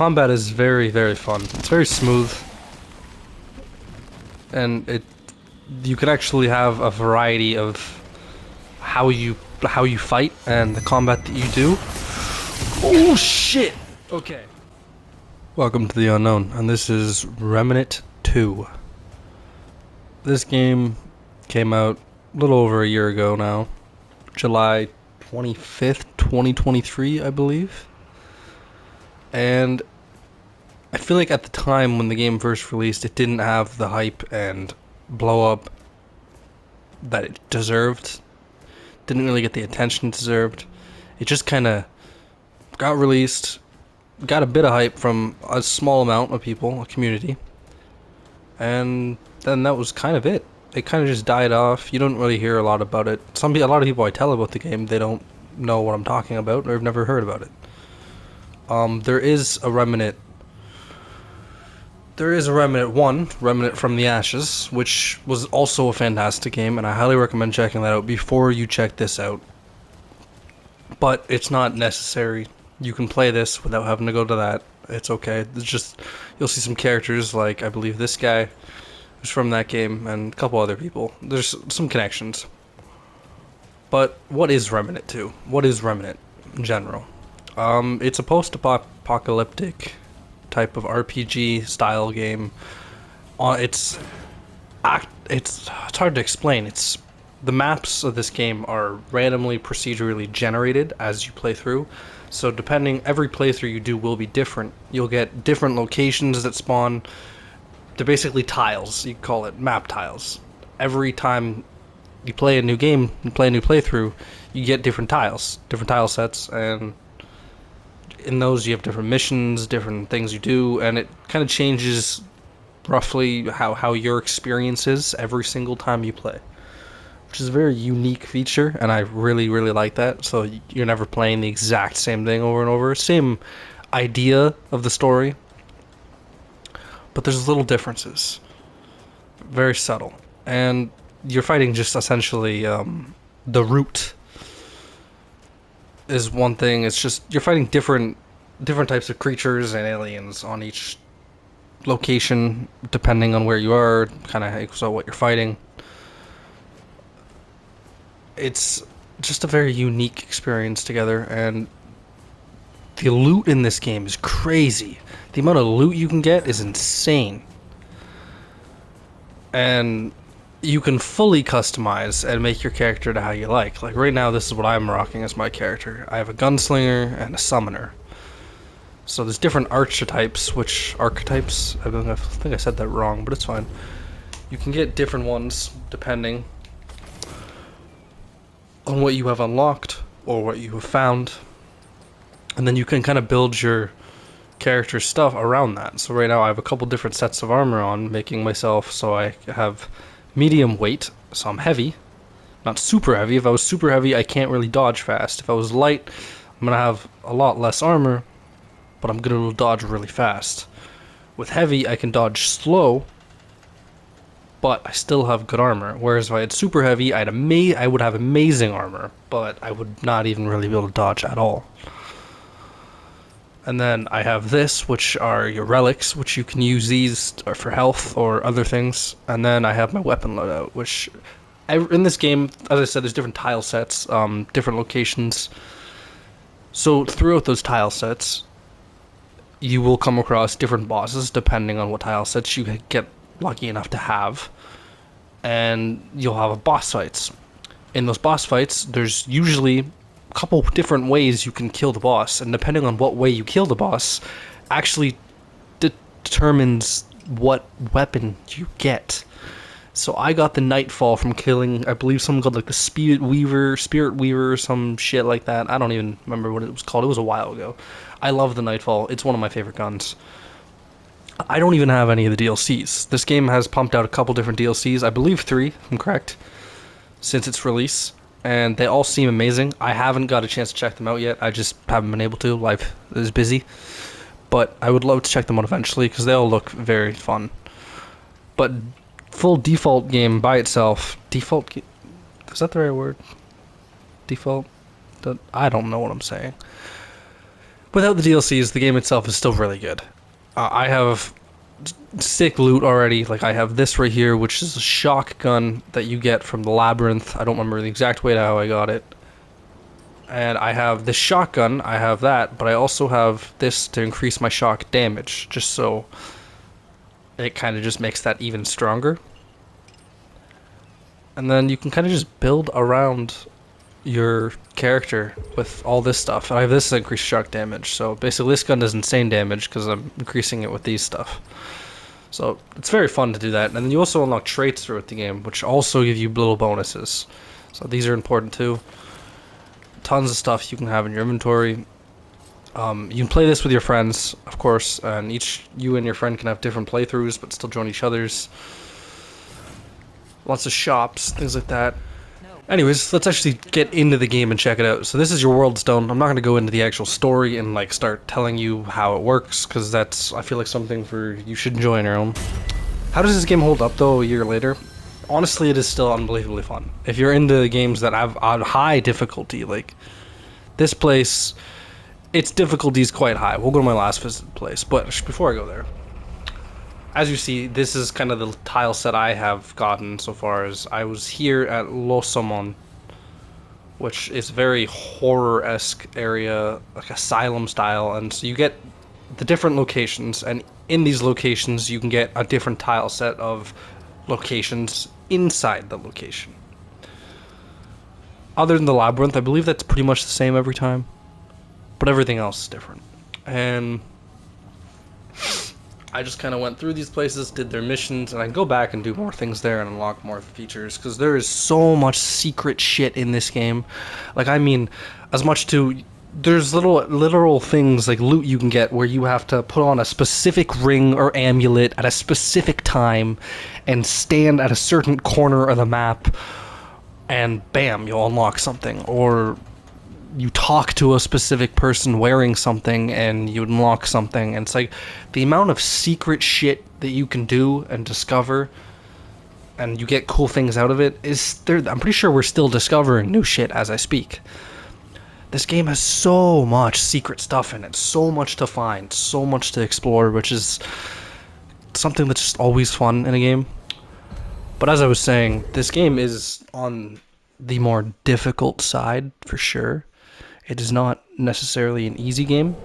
combat is very, very fun. It's very smooth, and you can actually have a variety of how you fight and the combat that you do. Oh shit! Okay. Welcome to the unknown, and this is Remnant 2. This game came out a little over a year ago now, July 25th, 2023, I believe. And I feel like at the time when the game first released, it didn't have the hype and blow up that it deserved. Didn't really get the attention it deserved. It just kind of got released, got a bit of hype from a small amount of people, a community, and then that was kind of it. It kind of just died off. You don't really hear a lot about it. A lot of people I tell about the game, they don't know what I'm talking about or have never heard about it. There is a Remnant. There is a Remnant 1, Remnant from the Ashes, which was also a fantastic game, and I highly recommend checking that out before you check this out. But it's not necessary. You can play this without having to go to that. It's okay. It's just, you'll see some characters like, I believe this guy who's from that game, and a couple other people. There's some connections. But what is Remnant 2? What is Remnant in general? It's a post-apocalyptic type of RPG style game. It's hard to explain. The maps of this game are randomly procedurally generated as you play through. So every playthrough you do will be different. You'll get different locations that spawn. They're basically tiles. You call it map tiles. Every time you play a new game, you play a new playthrough, you get different tile sets, and in those you have different missions, different things you do, and it kind of changes roughly how your experience is every single time you play, which is a very unique feature, and I really, really like that. So you're never playing the exact same thing over and over. Same idea of the story, but there's little differences. Very subtle. And you're fighting just essentially the root is one thing. It's just you're fighting different types of creatures and aliens on each location, depending on where you are, kind of so what you're fighting. It's just a very unique experience together, and the loot in this game is crazy. The amount of loot you can get is insane. And you can fully customize and make your character to how you like. Like right now, this is what I'm rocking as my character. I have a gunslinger and a summoner. So there's different archetypes, I think I said that wrong, but it's fine. You can get different ones depending on what you have unlocked or what you have found. And then you can kind of build your character stuff around that. So right now I have a couple different sets of armor on, making myself so I have medium weight, so I'm heavy. Not super heavy. If I was super heavy, I can't really dodge fast. If I was light, I'm going to have a lot less armor, but I'm going to dodge really fast. With heavy, I can dodge slow, but I still have good armor. Whereas if I had super heavy, I would have amazing armor, but I would not even really be able to dodge at all. And then I have this, which are your relics, which you can use these for health or other things. And then I have my weapon loadout, which in this game, as I said, there's different tile sets, different locations. So throughout those tile sets, you will come across different bosses depending on what tile sets you get lucky enough to have. And you'll have boss fights. In those boss fights, there's usually couple different ways you can kill the boss, and depending on what way you kill the boss actually determines what weapon you get. So I got the Nightfall from killing, I believe, someone called like the Spirit Weaver, or some shit like that. I don't even remember what it was called. It was a while ago. I love the Nightfall. It's one of my favorite guns. I don't even have any of the DLCs. This game has pumped out a couple different DLCs, I believe 3, if I'm correct, since its release. And they all seem amazing. I haven't got a chance to check them out yet. I just haven't been able to. Life is busy. But I would love to check them out eventually because they all look very fun. But full default game by itself. Is that the right word? Default? I don't know what I'm saying. Without the DLCs, the game itself is still really good. I have sick loot already. Like, I have this right here, which is a shotgun that you get from the labyrinth. I don't remember the exact way to how I got it. And I have this shotgun, I have that, but I also have this to increase my shock damage, just so it kind of just makes that even stronger. And then you can kind of just build around your character with all this stuff. And I have this to increase shock damage, so basically this gun does insane damage because I'm increasing it with these stuff. So it's very fun to do that. And then you also unlock traits throughout the game, which also give you little bonuses. So these are important too. Tons of stuff you can have in your inventory. You can play this with your friends, of course, and you and your friend can have different playthroughs, but still join each other's. Lots of shops, things like that. Anyways, let's actually get into the game and check it out. So this is your world stone. I'm not going to go into the actual story and like start telling you how it works, because that's, I feel like, something for you should enjoy on your own. How does this game hold up though a year later? Honestly, it is still unbelievably fun. If you're into games that have a high difficulty, like this place, its difficulty is quite high. We'll go to my last visited place, but before I go there, as you see, this is kind of the tile set I have gotten so far. As I was here at Losamon, which is very horror-esque area, like asylum style, and so you get the different locations, and in these locations you can get a different tile set of locations inside the location. Other than the labyrinth, I believe that's pretty much the same every time, but everything else is different. And I just kind of went through these places, did their missions, and I can go back and do more things there and unlock more features, because there is so much secret shit in this game. Like, I mean, as much to... There's literal things like loot you can get where you have to put on a specific ring or amulet at a specific time and stand at a certain corner of the map, and bam, you'll unlock something. Or you talk to a specific person wearing something and you unlock something. And it's like the amount of secret shit that you can do and discover and you get cool things out of it is there. I'm pretty sure we're still discovering new shit as I speak. This game has so much secret stuff in it, so much to find, so much to explore, which is something that's just always fun in a game. But as I was saying, this game is on the more difficult side for sure. It is not necessarily an easy game.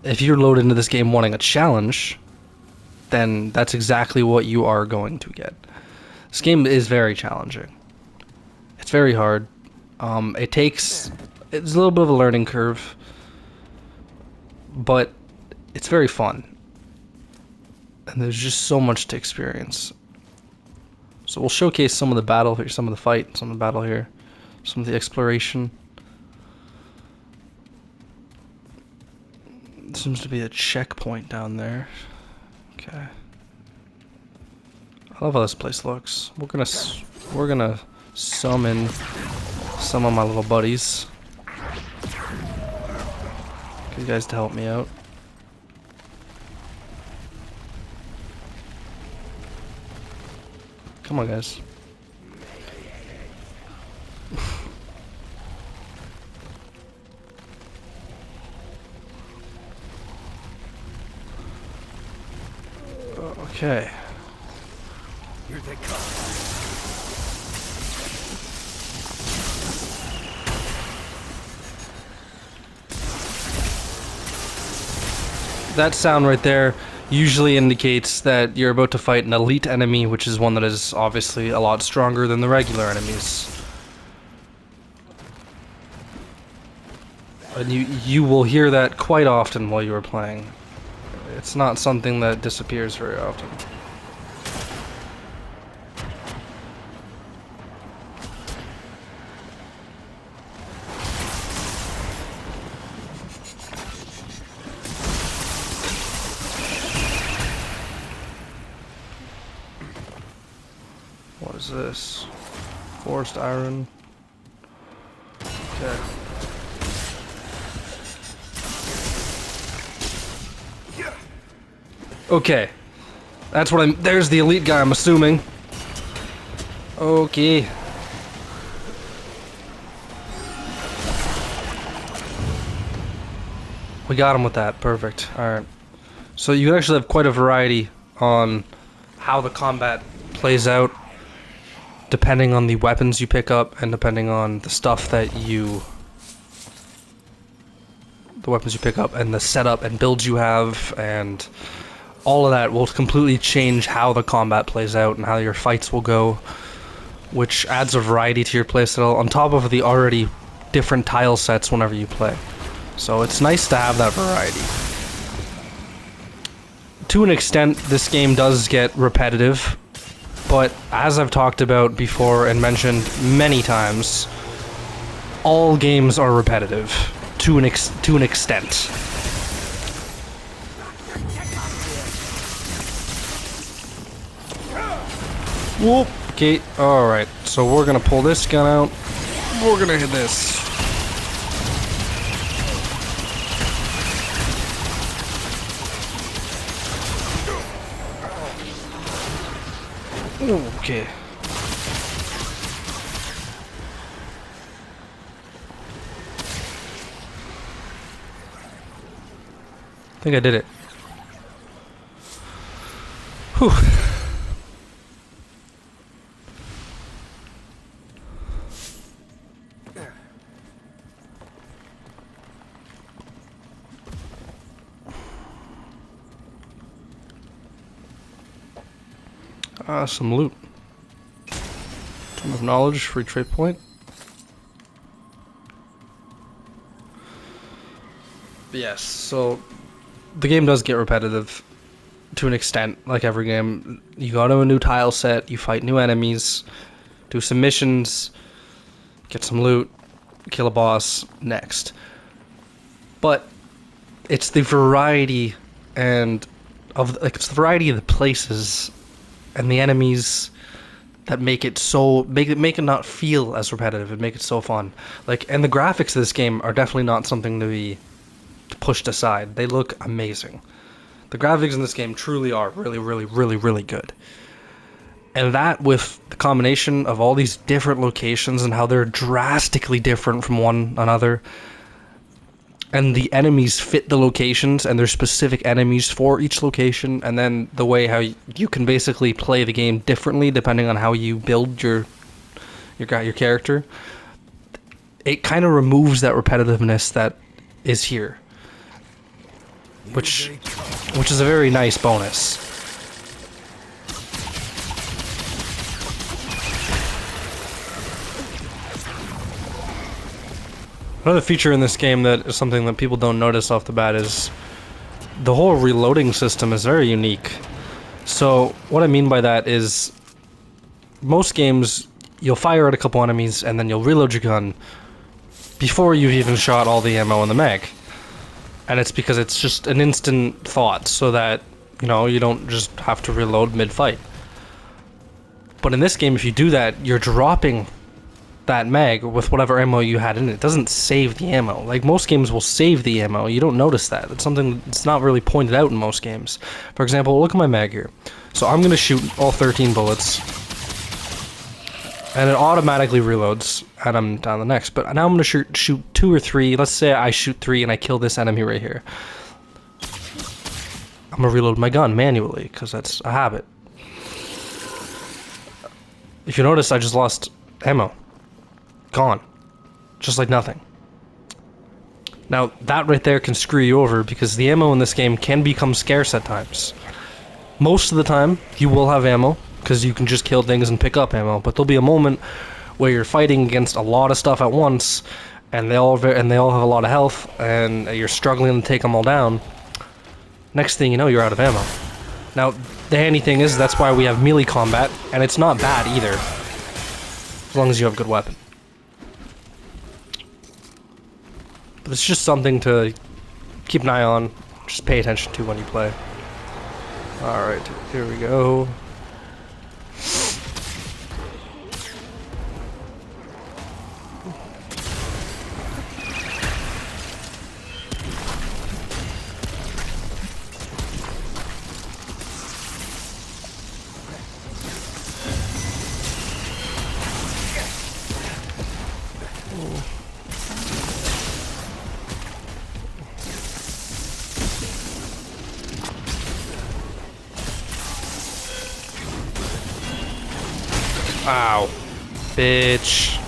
If you're loaded into this game wanting a challenge, then that's exactly what you are going to get. This game is very challenging. It's very hard. It's a little bit of a learning curve, but it's very fun. And there's just so much to experience. So we'll showcase some of the battle here, some of the fight, some of the battle here, some of the exploration. Seems to be a checkpoint down there. Okay. I love how this place looks. We're gonna summon some of my little buddies. Get you guys to help me out. Come on, guys. Okay. Here they come. That sound right there usually indicates that you're about to fight an elite enemy, which is one that is obviously a lot stronger than the regular enemies. And you will hear that quite often while you are playing. It's not something that disappears very often. What is this? Forced iron. Okay. Okay. That's what I'm... There's the elite guy, I'm assuming. Okay. We got him with that. Perfect. Alright. So you actually have quite a variety on how the combat plays out, depending on the weapons you pick up and depending on the stuff that you... the weapons you pick up and the setup and builds you have, and all of that will completely change how the combat plays out and how your fights will go, which adds a variety to your playstyle on top of the already different tile sets whenever you play. So it's nice to have that variety. To an extent, this game does get repetitive, but as I've talked about before and mentioned many times, all games are repetitive to an extent. Whoop. Okay, alright. So we're gonna pull this gun out. We're gonna hit this. Okay. I think I did it. Whew. Some loot. Tome of knowledge, free trade point. But yes, so the game does get repetitive to an extent, like every game. You go to a new tile set, you fight new enemies, do some missions, get some loot, kill a boss, next. But it's the variety and it's the variety of the places and the enemies that make it not feel as repetitive and make it so fun. Like, and the graphics of this game are definitely not something to be pushed aside. They look amazing. The graphics in this game truly are really, really, really, really good. And that, with the combination of all these different locations and how they're drastically different from one another, and the enemies fit the locations, and there's specific enemies for each location, and then the way how you can basically play the game differently depending on how you build your character. It kind of removes that repetitiveness that is here, which is a very nice bonus. Another feature in this game that is something that people don't notice off the bat is the whole reloading system is very unique. So what I mean by that is most games you'll fire at a couple enemies and then you'll reload your gun before you've even shot all the ammo in the mag. And it's because it's just an instant thought so that, you know, you don't just have to reload mid-fight. But in this game, if you do that, you're dropping that mag with whatever ammo you had in it. It doesn't save the ammo. Like, most games will save the ammo. You don't notice that. It's something that's not really pointed out in most games. For example, look at my mag here. So I'm going to shoot all 13 bullets, and it automatically reloads, and I'm down the next. But now I'm going to shoot 2 or 3. Let's say I shoot 3 and I kill this enemy right here. I'm going to reload my gun manually, because that's a habit. If you notice, I just lost ammo. Gone. Just like nothing. Now, that right there can screw you over, because the ammo in this game can become scarce at times. Most of the time, you will have ammo, because you can just kill things and pick up ammo, but there'll be a moment where you're fighting against a lot of stuff at once, and they all have a lot of health, and you're struggling to take them all down. Next thing you know, you're out of ammo. Now, the handy thing is, that's why we have melee combat, and it's not bad either, as long as you have a good weapon. But it's just something to keep an eye on, just pay attention to when you play. Alright, here we go. Ow. Bitch.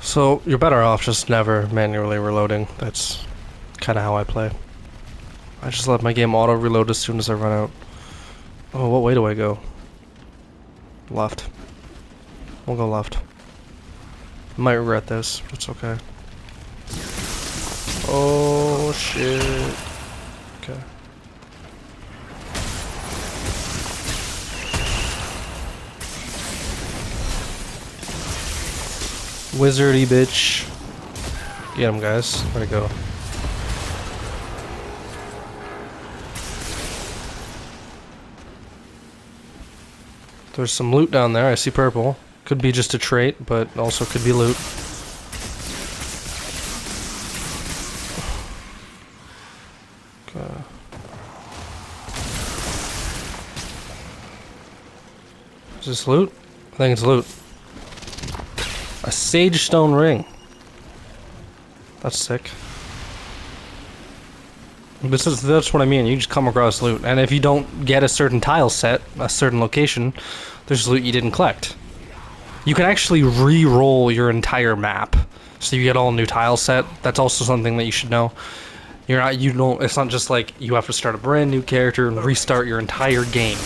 So, you're better off just never manually reloading. That's kind of how I play. I just let my game auto-reload as soon as I run out. Oh, what way do I go? Left. We'll go left. I might regret this, but it's okay. Oh, shit. Okay. Wizardy bitch. Get him, guys. Where'd it go? There's some loot down there. I see purple. Could be just a trait, but also could be loot. Okay. Is this loot? I think it's loot. A sage stone ring. That's sick. That's what I mean. You just come across loot, and if you don't get a certain tile set, a certain location, there's loot you didn't collect. You can actually re-roll your entire map, so you get all new tile set. That's also something that you should know. It's not just like you have to start a brand new character and restart your entire game.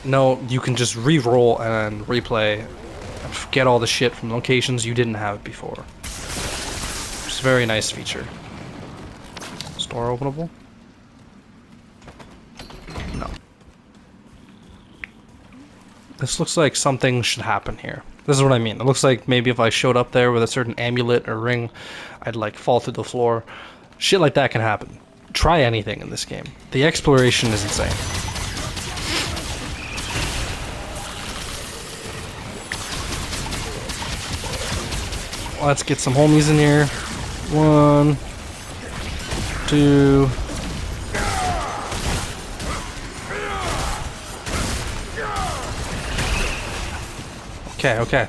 No, you can just re-roll and replay, and get all the shit from locations you didn't have before. It's a very nice feature. Door openable? No. This looks like something should happen here. This is what I mean. It looks like maybe if I showed up there with a certain amulet or ring, I'd like fall through the floor. Shit like that can happen. Try anything in this game. The exploration is insane. Let's get some homies in here. 1, 2. Okay.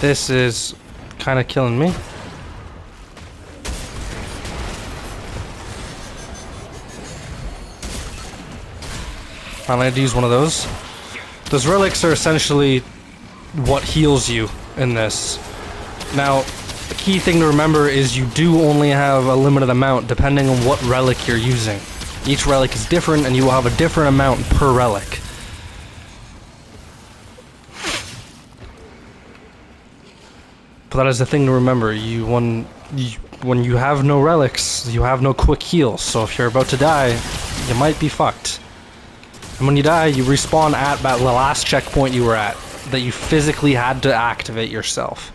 This is kind of killing me. Finally, I had to use one of those. Those relics are essentially what heals you in this. Now, the key thing to remember is you do only have a limited amount depending on what relic you're using. Each relic is different and you will have a different amount per relic. But that is the thing to remember. When you have no relics, you have no quick heals. So if you're about to die, you might be fucked. And when you die, you respawn at the last checkpoint you were at, that you physically had to activate yourself.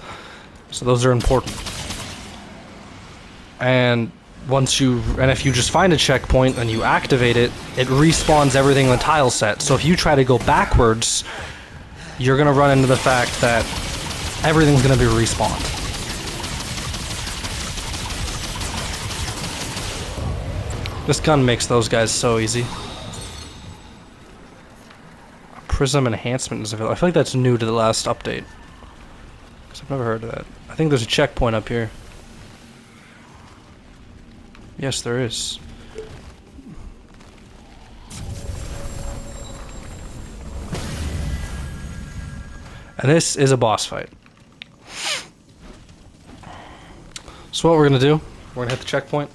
So those are important. And if you just find a checkpoint and you activate it, it respawns everything in the tile set. So if you try to go backwards, you're gonna run into the fact that everything's gonna be respawned. This gun makes those guys so easy. Prism enhancement is available. I feel like that's new to the last update. I've never heard of that. I think there's a checkpoint up here. Yes, there is. And this is a boss fight. So what we're gonna do, we're gonna hit the checkpoint.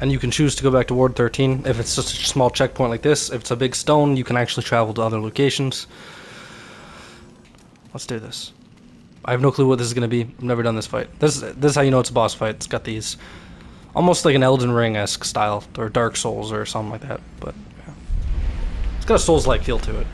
And you can choose to go back to Ward 13 if it's just a small checkpoint like this. If it's a big stone, you can actually travel to other locations. Let's do this. I have no clue what this is going to be. I've never done this fight. This is how you know it's a boss fight. It's got these almost like an Elden Ring-esque style, or Dark Souls or something like that. But yeah. It's got a Souls-like feel to it.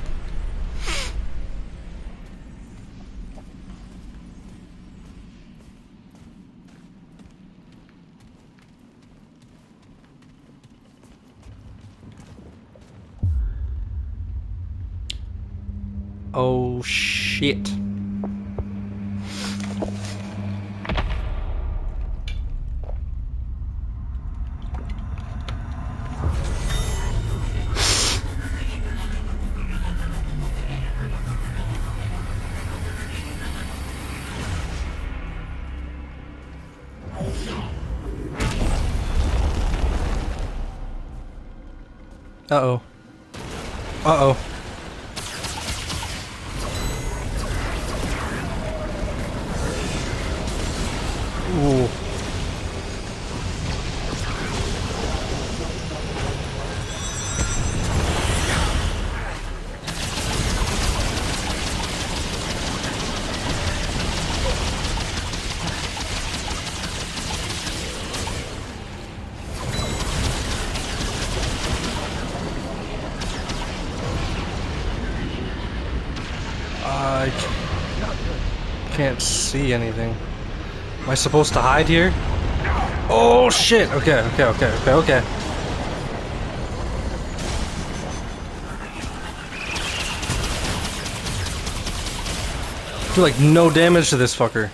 Oh shit. Uh-oh. Uh-oh. Ooh. I can't see anything. Am I supposed to hide here? Oh shit! Okay, okay, okay, okay, okay. Do like no damage to this fucker.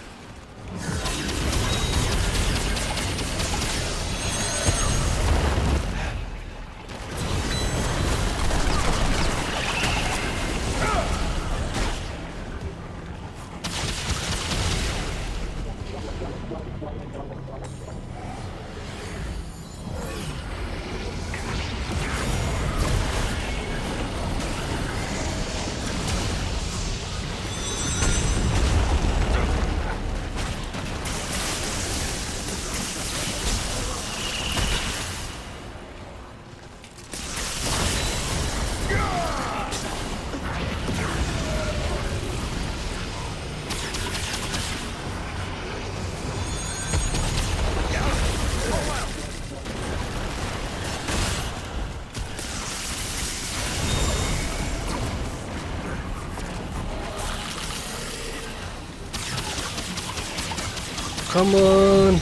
Come on.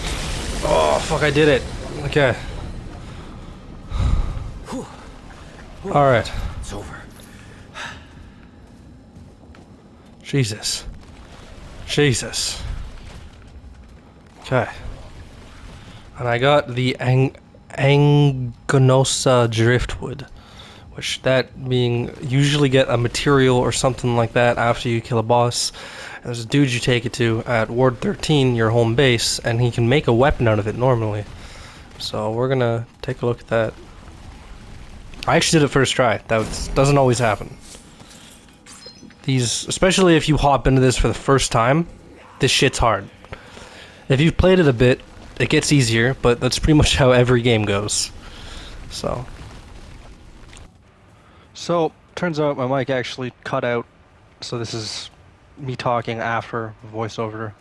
Oh, fuck, I did it. Okay. Alright. It's over. Jesus. Jesus. Okay. And I got the Anganosa Driftwood, which that being usually get a material or something like that after you kill a boss. And there's a dude you take it to at Ward 13, your home base, and he can make a weapon out of it normally. So we're gonna take a look at that. I actually did it first try. That doesn't always happen. These, especially if you hop into this for the first time, this shit's hard. If you've played it a bit, it gets easier, but that's pretty much how every game goes. So, turns out my mic actually cut out, so this is me talking after voiceover.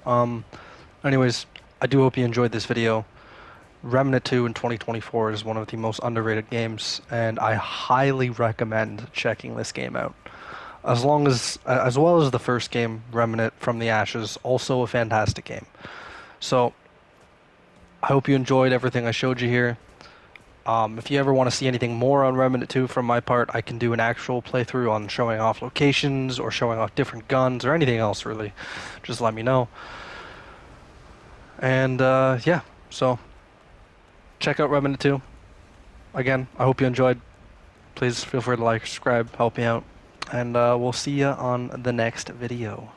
Anyways, I do hope you enjoyed this video. Remnant 2 in 2024 is one of the most underrated games, and I highly recommend checking this game out. As well as the first game, Remnant from the Ashes, also a fantastic game. So, I hope you enjoyed everything I showed you here. If you ever want to see anything more on Remnant 2 from my part, I can do an actual playthrough on showing off locations or showing off different guns or anything else really. Just let me know. And yeah, so check out Remnant 2. Again, I hope you enjoyed. Please feel free to like, subscribe, help me out. And we'll see you on the next video.